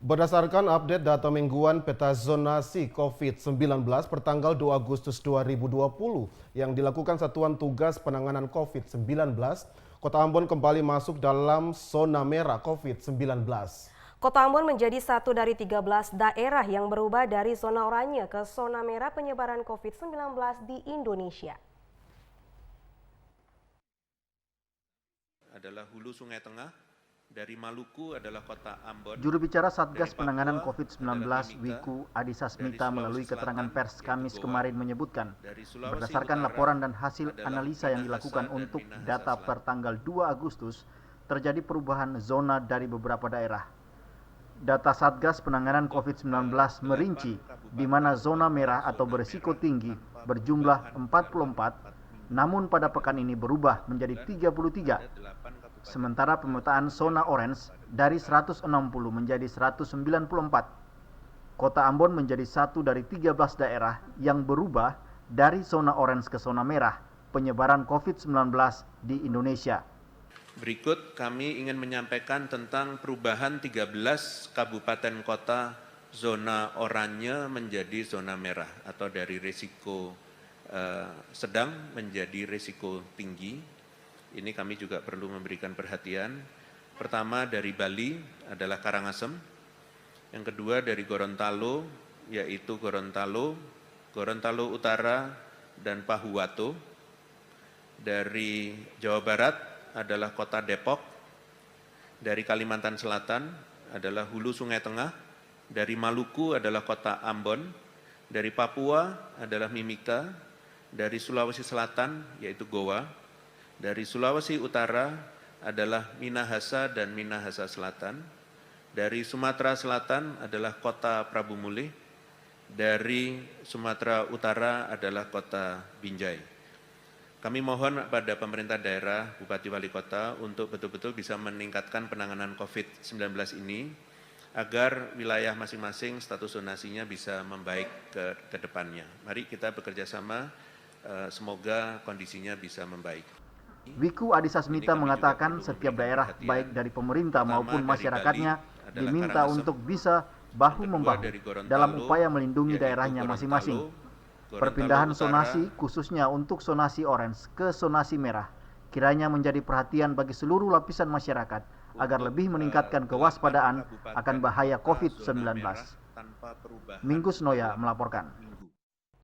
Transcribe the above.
Berdasarkan update data mingguan peta zonasi COVID-19 pertanggal 2 Agustus 2020 yang dilakukan Satuan Tugas Penanganan COVID-19, Kota Ambon kembali masuk dalam zona merah COVID-19. Kota Ambon menjadi satu dari 13 daerah yang berubah dari zona oranye ke zona merah penyebaran COVID-19 di Indonesia. Adalah Hulu Sungai Tengah, dari Maluku adalah Kota Ambon. Juru bicara Satgas Penanganan COVID-19 Wiku Adhisa Smita melalui keterangan pers Kamis kemarin menyebutkan, berdasarkan laporan dan hasil analisa yang dilakukan untuk data per tanggal 2 Agustus, terjadi perubahan zona dari beberapa daerah. Data Satgas Penanganan COVID-19 merinci di mana zona merah atau berisiko tinggi berjumlah 44, namun pada pekan ini berubah menjadi 33. Sementara pemetaan zona orange dari 160 menjadi 194. Kota Ambon menjadi satu dari 13 daerah yang berubah dari zona orange ke zona merah penyebaran COVID-19 di Indonesia. Berikut kami ingin menyampaikan tentang perubahan 13 kabupaten kota zona oranye menjadi zona merah atau dari risiko sedang menjadi risiko tinggi. Ini kami juga perlu memberikan perhatian. Pertama dari Bali adalah Karangasem. Yang kedua dari Gorontalo, yaitu Gorontalo Utara, dan Pahuwato. Dari Jawa Barat adalah Kota Depok. Dari Kalimantan Selatan adalah Hulu Sungai Tengah. Dari Maluku adalah Kota Ambon. Dari Papua adalah Mimika. Dari Sulawesi Selatan yaitu Goa. Dari Sulawesi Utara adalah Minahasa dan Minahasa Selatan. Dari Sumatera Selatan adalah Kota Prabu Mulih. Dari Sumatera Utara adalah Kota Binjai. Kami mohon pada pemerintah daerah, Bupati Wali Kota untuk betul-betul bisa meningkatkan penanganan COVID-19 ini agar wilayah masing-masing status zonasinya bisa membaik ke depannya. Mari kita bekerja sama, semoga kondisinya bisa membaik. Wiku Adhisa Smita mengatakan setiap daerah baik dari pemerintah maupun masyarakatnya diminta untuk bisa bahu-membahu dalam upaya melindungi daerahnya masing-masing. Perpindahan zonasi khususnya untuk zonasi orange ke zonasi merah kiranya menjadi perhatian bagi seluruh lapisan masyarakat agar lebih meningkatkan kewaspadaan akan bahaya COVID-19. Minggus Noya melaporkan.